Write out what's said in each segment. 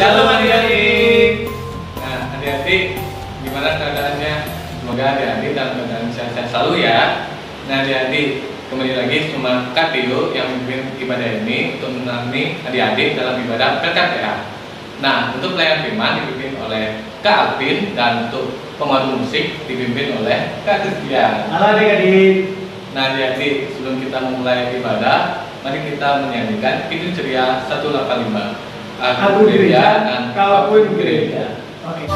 Shalom adik-adik. Nah, adik-adik, gimana keadaannya? Semoga adik-adik dalam keadaan sehat-sehat selalu ya. Nah, adik-adik, kembali lagi sama Kak Tio yang memimpin ibadah ini untuk menemani adik-adik dalam ibadah PKPA. Nah, untuk pelayan firman dipimpin oleh Kak Alvin dan untuk pemandu musik dipimpin oleh Kak Kristian. Halo adik-adik. Nah, adik-adik, sebelum kita memulai ibadah, mari kita menyanyikan Kidung Ceria 185. Aku gereja dan kau pun gereja. Oke.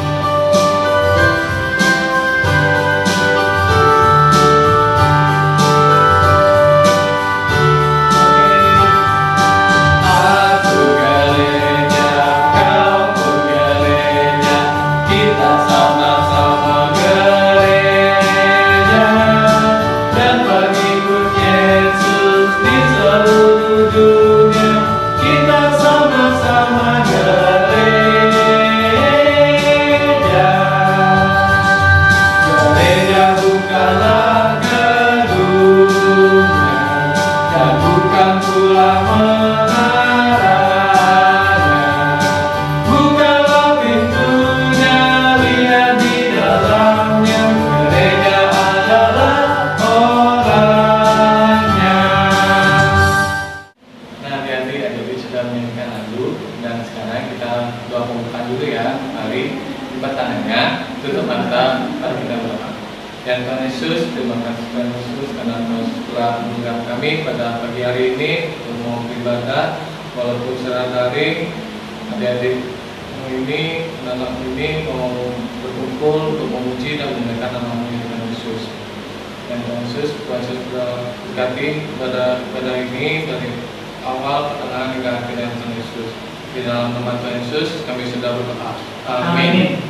Dan Tuhan Yesus, terima kasih Tuhan Yesus karena Tuhan telah mengundang kami pada pagi hari ini untuk mau beribadah walaupun secara daring. Adik-adik ini, anak ini mau berkumpul untuk memuji dan memuliakan nama Tuhan Yesus. Dan Tuhan Yesus sudah berkati pada ini dari awal pertengahan hingga akhir Tuhan Yesus. Di dalam nama Tuhan Yesus kami sudah berdoa. Amin.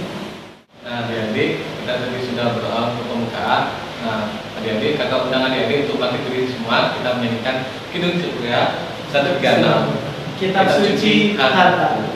Nah, adik-adik, kita tadi sudah berdoa untuk pembukaan. Nah, adik-adik, kakak undang adik-adik untuk bangkit berdiri semua. Kita menyanyikan Kidung Ceria 136. Kitab Suci Harta.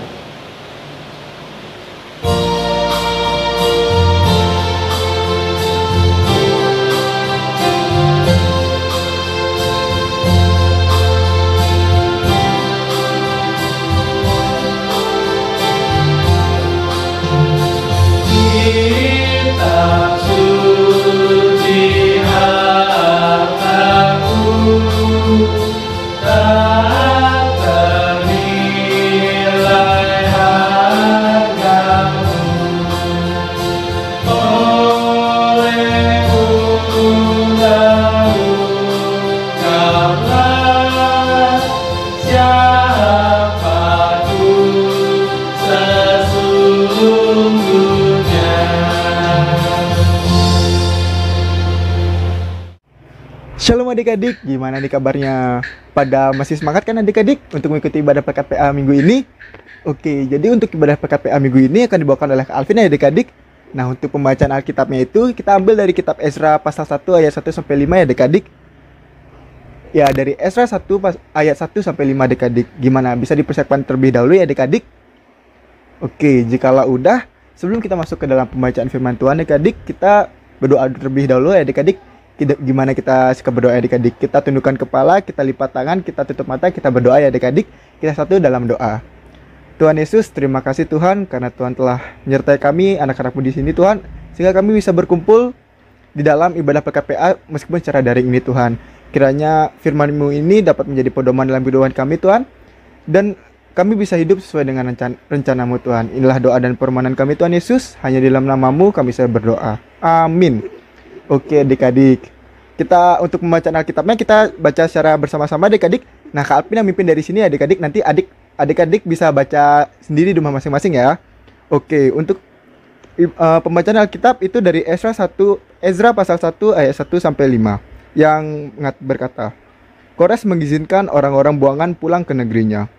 Shalom adik-adik, gimana nih kabarnya? Pada masih semangat kan adik-adik untuk mengikuti ibadah PKPA minggu ini? Oke, jadi untuk ibadah PKPA minggu ini akan dibawakan oleh Kak Alvin ya adik-adik. Nah, untuk pembacaan Alkitabnya itu kita ambil dari kitab Ezra pasal 1 ayat 1 sampai 5 ya adik-adik. Ya, dari Ezra 1 ayat 1 sampai 5 adik-adik. Gimana? Bisa dipersiapkan terlebih dahulu ya adik-adik? Oke, jikalau udah, sebelum kita masuk ke dalam pembacaan firman Tuhan adik-adik, kita berdoa terlebih dahulu ya adik-adik. Gimana kita suka berdoa ya adik-adik? Kita tundukkan kepala, kita lipat tangan, kita tutup mata, kita berdoa ya adik-adik. Kita satu dalam doa. Tuhan Yesus, terima kasih Tuhan karena Tuhan telah menyertai kami, anak-anakmu di sini Tuhan, sehingga kami bisa berkumpul di dalam ibadah PKPA meskipun secara daring ini Tuhan. Kiranya firman-Mu ini dapat menjadi pedoman dalam kehidupan kami Tuhan, dan kami bisa hidup sesuai dengan rencana-Mu Tuhan. Inilah doa dan permohonan kami Tuhan Yesus, hanya di dalam nama-Mu kami bisa berdoa. Amin. Oke adik-adik, kita untuk pembacaan Alkitabnya kita baca secara bersama-sama adik-adik. Nah, Kak Alvin yang mimpin dari sini adik-adik, nanti adik-adik bisa baca sendiri di rumah masing-masing ya. Oke, untuk pembacaan Alkitab itu dari Ezra pasal 1 ayat 1 sampai 5 yang berkata, Kores mengizinkan orang-orang buangan pulang ke negerinya.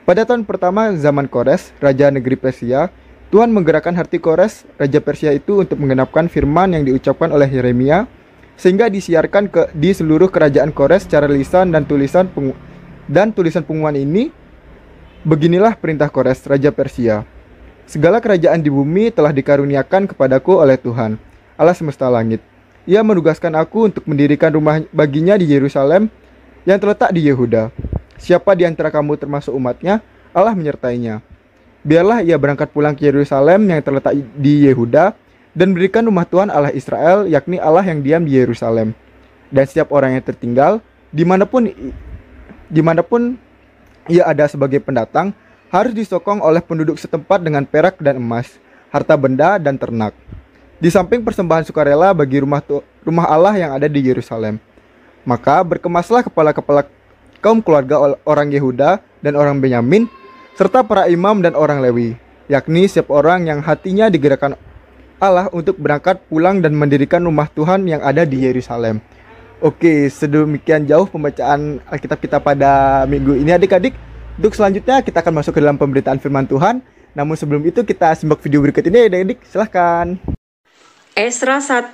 Pada tahun pertama zaman Kores, raja negeri Persia, Tuhan menggerakkan hati Kores, raja Persia itu untuk menggenapkan firman yang diucapkan oleh Yeremia, sehingga disiarkan di seluruh kerajaan Kores secara lisan dan tulisan pengumuman ini. Beginilah perintah Kores, raja Persia. Segala kerajaan di bumi telah dikaruniakan kepadaku oleh Tuhan, Allah semesta langit. Ia menugaskan aku untuk mendirikan rumah baginya di Yerusalem yang terletak di Yehuda. Siapa di antara kamu termasuk umatnya, Allah menyertainya. Biarlah ia berangkat pulang ke Yerusalem yang terletak di Yehuda dan berikan rumah Tuhan Allah Israel, yakni Allah yang diam di Yerusalem. Dan setiap orang yang tertinggal, dimanapun ia ada sebagai pendatang, harus disokong oleh penduduk setempat dengan perak dan emas, harta benda dan ternak. Di samping persembahan sukarela bagi rumah Allah yang ada di Yerusalem. Maka berkemaslah kepala-kepala kaum keluarga orang Yehuda dan orang Benyamin, serta para imam dan orang Lewi, yakni setiap orang yang hatinya digerakkan Allah untuk berangkat pulang dan mendirikan rumah Tuhan yang ada di Yerusalem. Oke, sedemikian jauh pembacaan Alkitab kita pada minggu ini adik-adik. Untuk selanjutnya kita akan masuk ke dalam pemberitaan firman Tuhan. Namun sebelum itu kita simak video berikut ini adik-adik, silahkan. Esra 1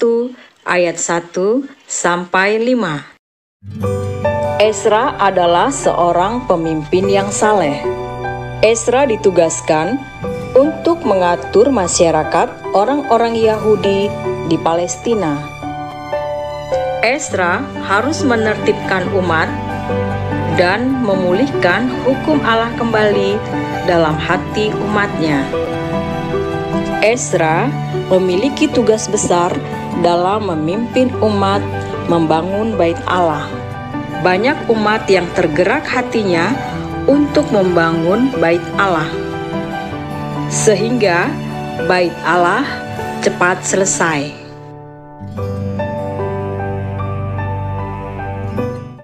ayat 1 sampai 5. Esra adalah seorang pemimpin yang saleh. Esra ditugaskan untuk mengatur masyarakat orang-orang Yahudi di Palestina. Esra harus menertibkan umat dan memulihkan hukum Allah kembali dalam hati umatnya. Esra memiliki tugas besar dalam memimpin umat membangun bait Allah. Banyak umat yang tergerak hatinya untuk membangun bait Allah, sehingga bait Allah cepat selesai.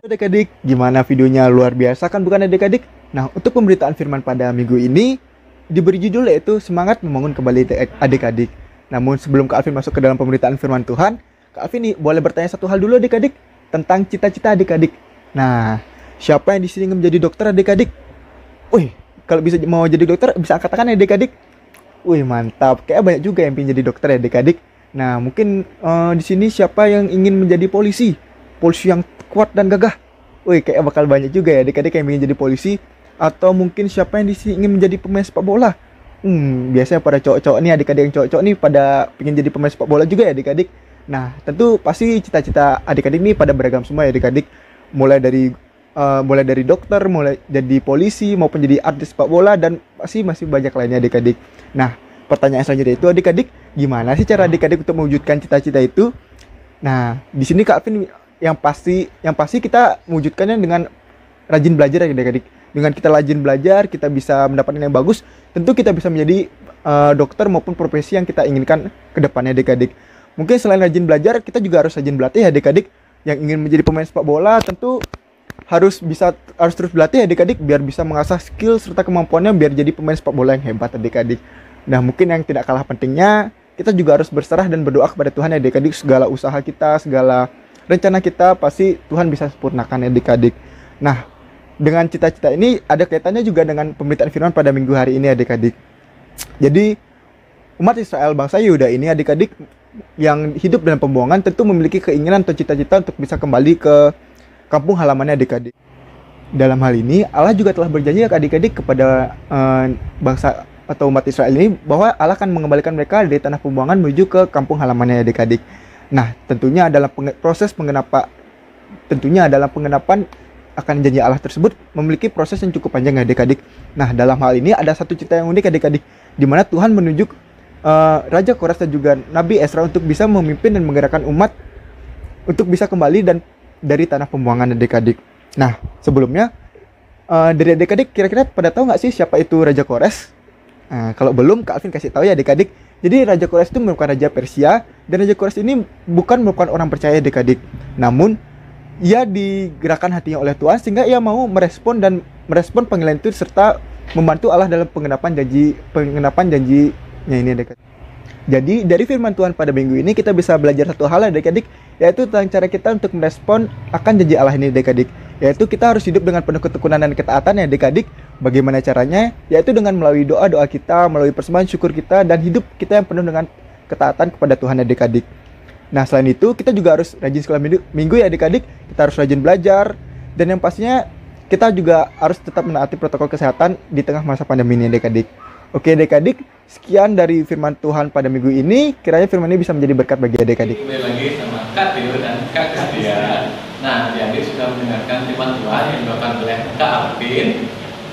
Adik-adik, gimana videonya, luar biasa kan bukan adik-adik? Nah, untuk pemberitaan firman pada minggu ini diberi judul yaitu Semangat Membangun Kembali Adik-adik. Namun sebelum Kak Alvin masuk ke dalam pemberitaan firman Tuhan, Kak Alvin boleh bertanya satu hal dulu adik-adik tentang cita-cita adik-adik. Nah, siapa yang di sini ingin menjadi dokter adik-adik? Wih, kalau bisa mau jadi dokter bisa katakan adik-adik. Wih, mantap. Kayak banyak juga yang ingin jadi dokter adik-adik. Nah, mungkin di sini siapa yang ingin menjadi polisi? Polisi yang kuat dan gagah. Wih, kayak bakal banyak juga ya adik-adik yang ingin jadi polisi. Atau mungkin siapa yang di sini ingin menjadi pemain sepak bola? Biasanya pada cowok-cowok nih, adik-adik yang cowok-cowok nih pada ingin jadi pemain sepak bola juga ya adik-adik. Nah, tentu pasti cita-cita adik-adik ini pada beragam semua ya adik-adik. Mulai dari dokter, mulai jadi polisi, maupun jadi artis sepak bola, dan pasti masih banyak lainnya adik-adik. Nah, pertanyaan selanjutnya itu adik-adik, gimana sih cara adik-adik untuk mewujudkan cita-cita itu? Nah, di sini Kak Alvin yang pasti kita mewujudkannya dengan rajin belajar ya adik-adik. Dengan kita rajin belajar, kita bisa mendapatkan yang bagus, tentu kita bisa menjadi dokter maupun profesi yang kita inginkan ke depannya adik-adik. Mungkin selain rajin belajar, kita juga harus rajin berlatih ya adik-adik. Yang ingin menjadi pemain sepak bola tentu harus terus berlatih adik-adik biar bisa mengasah skill serta kemampuannya biar jadi pemain sepak bola yang hebat adik-adik. Nah, mungkin yang tidak kalah pentingnya, kita juga harus berserah dan berdoa kepada Tuhan adik-adik. Segala usaha kita, segala rencana kita pasti Tuhan bisa sempurnakan adik-adik. Nah, dengan cita-cita ini ada kaitannya juga dengan pemberitaan firman pada minggu hari ini adik-adik. Jadi umat Israel bangsa Yehuda ini adik-adik yang hidup dalam pembuangan tentu memiliki keinginan atau cita-cita untuk bisa kembali ke kampung halamannya adik-adik. Dalam hal ini Allah juga telah berjanji adik-adik kepada bangsa atau umat Israel ini bahwa Allah akan mengembalikan mereka dari tanah pembuangan menuju ke kampung halamannya adik-adik. Nah, tentunya dalam pengenapan akan janji Allah tersebut memiliki proses yang cukup panjang adik-adik. Nah, dalam hal ini ada satu cerita yang unik adik-adik, di mana Tuhan menunjuk Raja Kores dan juga Nabi Esra untuk bisa memimpin dan menggerakkan umat untuk bisa kembali dan dari tanah pembuangan adik-adik. Nah, sebelumnya dari adik-adik kira-kira pada tahu nggak sih siapa itu Raja Kores? Kalau belum, Kak Alvin kasih tahu ya adik-adik. Jadi Raja Kores itu merupakan Raja Persia, dan Raja Kores ini bukan merupakan orang percaya adik-adik. Namun ia digerakkan hatinya oleh Tuhan sehingga ia mau merespon panggilan itu serta membantu Allah dalam pengenapan janjinya ini adik-adik. Jadi dari firman Tuhan pada minggu ini kita bisa belajar satu hal adik-adik, yaitu tentang cara kita untuk merespon akan janji Allah ini adik-adik. Yaitu kita harus hidup dengan penuh ketekunan dan ketaatan ya adik-adik. Bagaimana caranya? Yaitu dengan melalui doa-doa kita, melalui persembahan syukur kita, dan hidup kita yang penuh dengan ketaatan kepada Tuhan adik-adik. Nah, selain itu kita juga harus rajin sekolah minggu ya adik-adik. Kita harus rajin belajar, dan yang pastinya kita juga harus tetap menaati protokol kesehatan di tengah masa pandemi ini adik-adik. Oke adik-adik, sekian dari firman Tuhan pada minggu ini. Kiranya firman ini bisa menjadi berkat bagi adik-adik. Kembali lagi sama Kak Tio dan Kak Kristia. Nah, adik-adik sudah mendengarkan firman Tuhan yang dibawakan oleh Kak Alvin.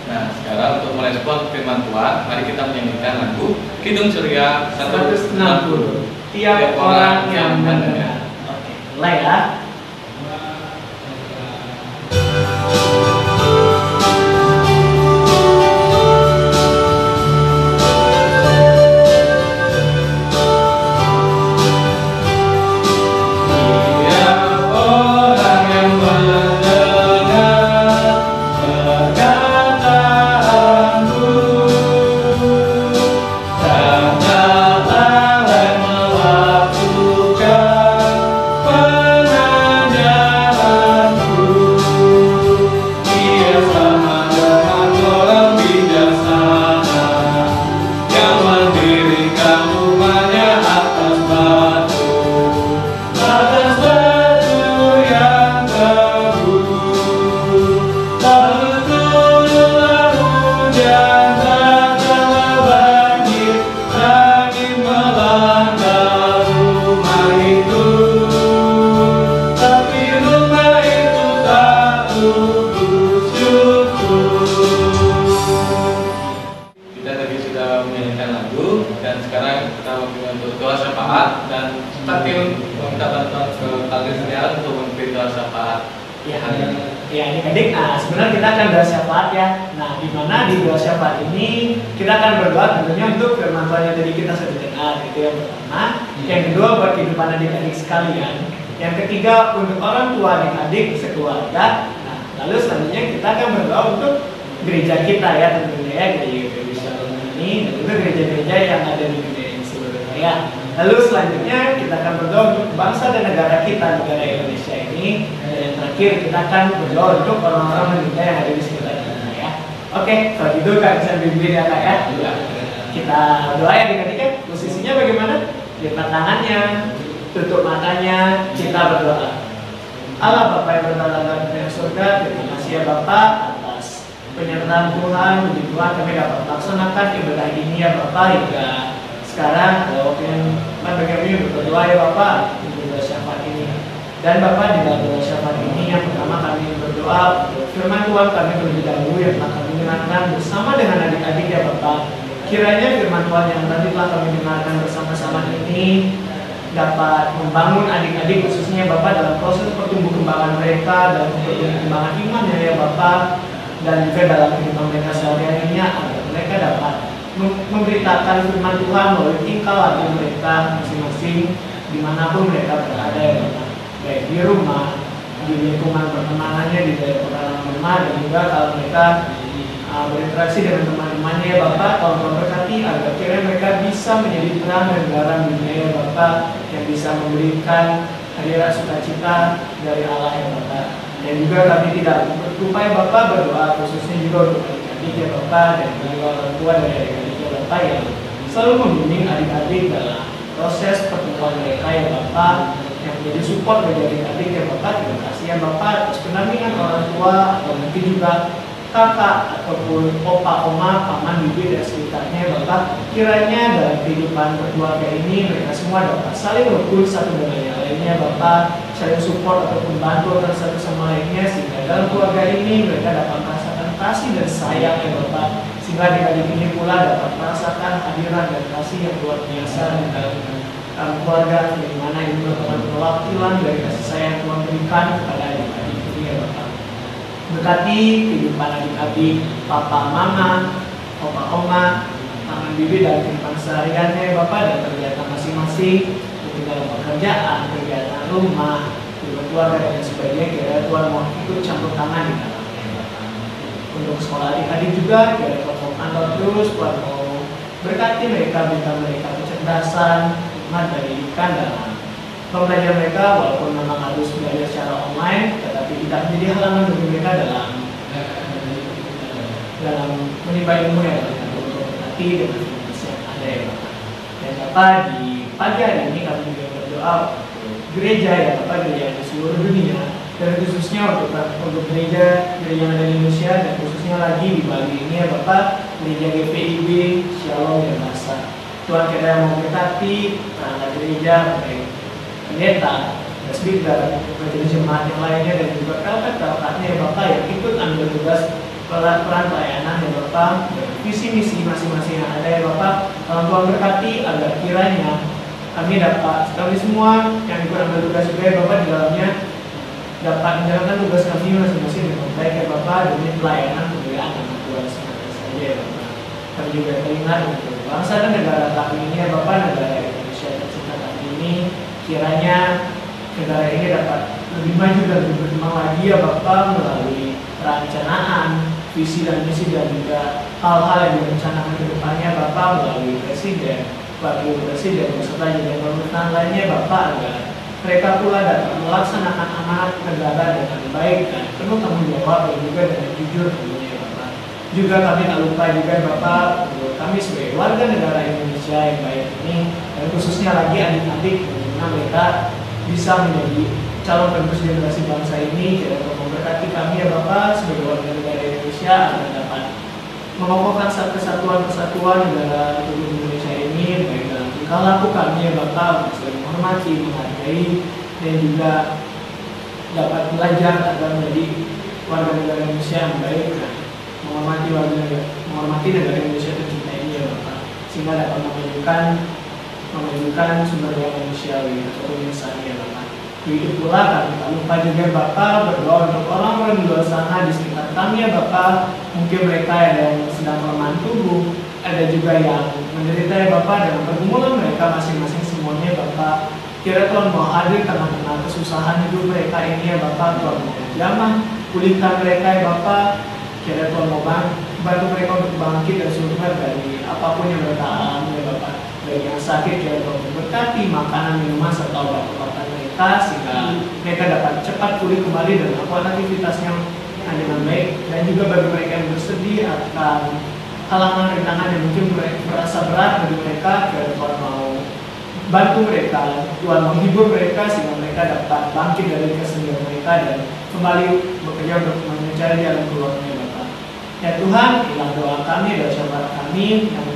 Nah, sekarang untuk merespon firman Tuhan, mari kita menyanyikan lagu Kidung Surya 160. Tiap orang yang mendengar. Oke, mulai ya. Kita tadi sudah menyanyikan lagu dan sekarang kita untuk doa syafaat dan Takil meminta bantuan ke Kalisnya untuk memberi doa syafaat. Ya, adik-adik, sebenarnya kita akan doa syafaat ya. Nah, di mana di doa syafaat ini kita akan berdoa tentunya untuk firman Tuhan yang tadi kita sudah dengar, itu yang pertama. Yang kedua buat kehidupan adik-adik sekalian. Yang ketiga untuk orang tua adik-adik sekeluarga. Nah, lalu selanjutnya kita akan berdoa untuk gereja kita ya, tentunya ya, gereja Shalom ini dan juga gereja-gereja yang ada di dunia ini seluruhnya ya. Lalu selanjutnya kita akan berdoa untuk bangsa dan negara kita, negara Indonesia ini. Dan yang terakhir kita akan berdoa untuk orang-orang kita yang ada di sekitar kita ya. Oke, kalau gitu Kak bisa bimbing ya Kak ya. Kita doa ya adik-adik ya. Posisinya bagaimana? Lipat tangannya, tutup matanya, kita berdoa. Allah Bapa yang berada dalam surga, terima kasih ya Bapak atas penyertaan Tuhan. Puji Tuhan kami dapat melaksanakan ibadah ini ya Bapak hingga sekarang. Waktu yang bagi kami berdoa ya Bapak untuk doa syafaat ini. Dan Bapak di dalam doa syafaat ini yang pertama kami berdoa firman Tuhan kami terlebih dahulu yang telah kami dengarkan bersama dengan adik-adik ya Bapak. Kiranya firman Tuhan yang tadi telah kami dengarkan bersama-sama ini dapat membangun adik-adik khususnya Bapak dalam proses pertumbuh kembangan mereka, dalam perkembangan imannya ya Bapak, dan juga dalam kehidupan mereka sehari-harinya agar mereka dapat memberitakan firman Tuhan melalui tingkah laku mereka masing-masing dimanapun mereka berada ya Bapak, baik di rumah, di lingkungan pertemanannya, di dalam pengalaman rumah, dan juga kalau mereka berinteraksi dengan teman-temannya ya Bapak, tolong berkati agar kiranya mereka bisa menjadi terang dan garam dunia ya Bapak, yang bisa memberikan hadirat sukacita dari Allah ya Bapak. Dan juga kami tidak lupa ya Bapak berdoa khususnya juga untuk adik-adik ya Bapak, dan juga orang tua dari adik-adik ya Bapak yang selalu membimbing adik-adik dalam proses pertumbuhan mereka ya Bapak, yang menjadi support bagi adik-adik ya Bapak. Terima kasih ya Bapak atas pendampingan orang tua atau mungkin juga kakak ataupun opa, oma, paman, bibi dan sekitarnya Bapak. Kiranya dalam kehidupan berkeluarga ini mereka semua dapat saling rukun satu dengan yang lainnya Bapak, saling support ataupun bantu antara satu sama lainnya, sehingga dalam keluarga ini mereka dapat merasakan kasih dan sayang ya Bapak, sehingga adik-adik ini pula dapat merasakan hadiran dan kasih yang luar biasa di dalam keluarga, di mana ini merupakan perwakilan dari kasih sayang yang Tuhan berikan kepada adik-adik ini ya Bapak. Berkati kehidupan adik-adik, papa, mama, opa, oma, paman, bibi dalam kehidupan sehariannya Bapak, dan kegiatan masing-masing, mungkin dalam pekerjaan, kegiatan rumah, keluarga dan sebagainya. Kira Tuhan mau ikut campur tangan di dalamnya Bapak. Untuk sekolah adik-adik juga, kira Tuhan mau terus, Tuhan mau berkati mereka, berikan mereka kecerdasan, hikmat dan didikan dalam pembelajaran mereka, walaupun memang harus belajar secara online, tetapi tidak menjadi halangan bagi mereka dalam menimba ilmu yang untuk berhati dengan kondisi yang ada ya Bapak. Dan Bapak di pagi hari ini kami juga berdoa gereja ya Bapak, gereja di seluruh dunia, dan khususnya untuk gereja yang ada di Indonesia, dan khususnya lagi di Bali ini ya Bapak, gereja GPIB Shalom dan Masa. Tuhan kita yang mau berkati perangkat gereja, baik pendeta, presbiter, majelis jemaat yang lainnya, dan juga kakak-kakaknya ya Bapak yang ikut ambil tugas peran pelayanan ya Bapak, visi misi masing-masing yang ada ya Bapak. Tuhan berkati agar kiranya kami semua yang ikut ambil tugas juga ya Bapak di dalamnya dapat menjalankan tugas kami masing-masing dengan baik ya Bapak, demi pelayanan kemuliaan nama Tuhan semata saja ya Bapak. Kami juga teringat untuk bangsa dan negara kami ini ya Bapak, negara Indonesia tercinta kami ini, kiranya negara ini dapat lebih maju dan lebih berkembang lagi ya Bapak, melalui perencanaan, visi dan misi dan juga hal-hal yang direncanakan ke depannya Bapak, melalui Presiden, Wakil Presiden, beserta juga pemerintahan lainnya Bapak, agar mereka pula dapat melaksanakan amanat negara dengan baik dan penuh tanggung jawab dan juga dengan jujur tentunya ya Bapak. Juga kami tak lupa juga Bapak, untuk kami sebagai warga negara Indonesia yang baik ini, dan khususnya lagi adik-adik, bagaimana mereka bisa menjadi calon penerus generasi bangsa ini. Kiranya Tuhan memberkati kami ya Bapak sebagai warga negara Indonesia agar dapat mengokohkan kesatuan negara Republik Indonesia ini, baik dalam tingkah laku kami ya Bapak, untuk saling menghormati, menghargai, dan juga dapat belajar agar menjadi warga negara Indonesia yang baik dan menghormati negara Indonesia tercinta ini ya Bapak, sehingga dapat memajukan sumber daya manusiawi atau misalnya ya Bapak. Begitu pula kami tak lupa juga Bapak berdoa untuk orang-orang di luar sana di sekitar kami ya Bapak. Mungkin mereka ada yang sedang melemah tubuh, ada juga yang menderita ya Bapak dalam pergumulan mereka masing-masing semuanya Bapak. Kira Tuhan mau hadir tengah-tengah kesusahan hidup mereka ini ya Bapak. Tuhan mau jamah pulihkan mereka ya Bapak. Kira Tuhan mau bantu mereka untuk bangkit dan sumber dari apapun yang mereka alami ya Bapak. Baik yang sakit kira Tuhan memberkati makanan, minuman serta obat-obatan mereka, sehingga mereka dapat cepat pulih kembali dan melakukan aktivitasnya dengan baik. Dan juga bagi mereka yang bersedih akan halangan rintangan yang mungkin merasa berat bagi mereka, kira Tuhan mau bantu mereka, Tuhan menghibur mereka sehingga mereka dapat bangkit dari kesedihan mereka dan kembali bekerja untuk mencari jalan keluarnya Bapak. Ya Tuhan, inilah doa kami, doa syafaat kami yang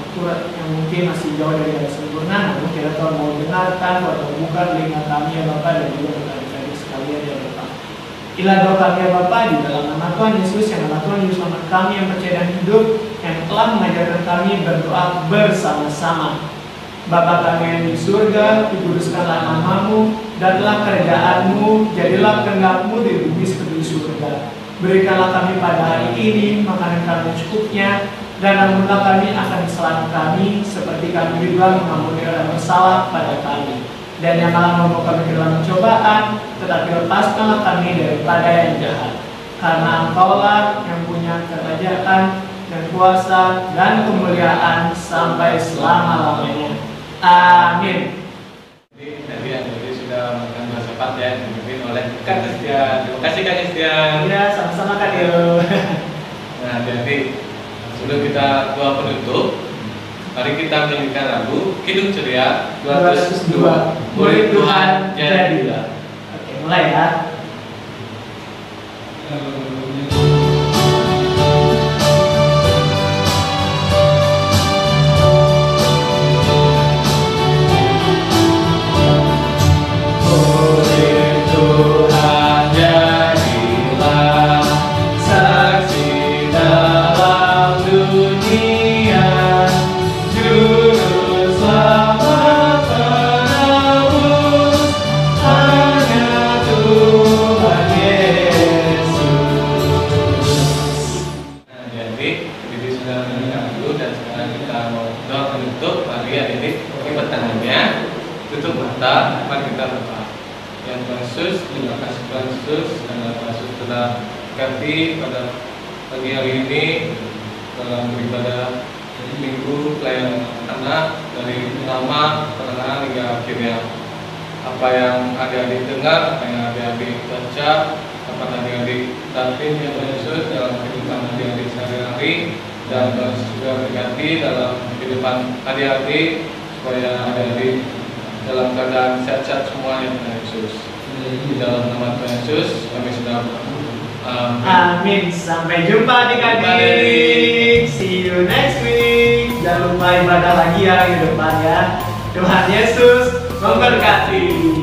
mungkin masih jauh dari yang sempurna, namun kira Tuhan mau dengarkan atau buka telinga kami ya Bapak, dan juga untuk adik-adik sekalian ya Bapak. Inilah doa kami ya Bapak, di dalam nama Tuhan Yesus, yang nama Tuhan Yesus selamat kami yang percaya dan hidup, yang telah mengajarkan kami berdoa bersama-sama. Bapa kami yang di surga, dikuduskanlah namamu, datanglah kerajaan-Mu, jadilah kehendak-Mu di bumi seperti di surga. Berikanlah kami pada hari ini makanan kami cukupnya, dan ampunilah kami akan kesalahan kami, seperti kami juga mengampuni orang yang bersalah pada kami. Dan janganlah membawa kami ke dalam pencobaan, tetapi lepaskanlah kami daripada yang jahat. Karena Engkaulah yang punya kerajaan dan kuasa dan kemuliaan sampai selama-lamanya. Amin. Jadi sudah makan dua syafaat ya, dipimpin oleh Kak Christian. Terima kasih Kak Christian. Ya, sama-sama Kak Dio. Nah, jadi sebelum kita doa penutup, mari kita menyanyikan lagu Kidung Ceria 202. Murid Tuhan jadilah. Oke, mulai ya. Tutup mata, mari kita berdoa. Yang Tuhan Yesus, terima kasih Tuhan Yesus, karena Tuhan Yesus telah berkati pada pagi hari ini dalam beribadah minggu pelayanan anak dari pertama, pertengahan hingga akhirnya. Apa yang adik-adik dengar, apa yang adik-adik baca, apa yang adik-adik dapat ya Tuhan Yesus dalam kehidupan adik-adik sehari-hari, dan Tuhan Yesus juga berkati dalam kehidupan adik-adik supaya adik-adik dalam keadaan sehat-sehat semuanya Tuhan Yesus. Di dalam nama Tuhan Yesus kami sudah Amin. Sampai jumpa adik-adik. See you next week. Jangan lupa ibadah lagi ya di depan ya. Tuhan Yesus memberkati.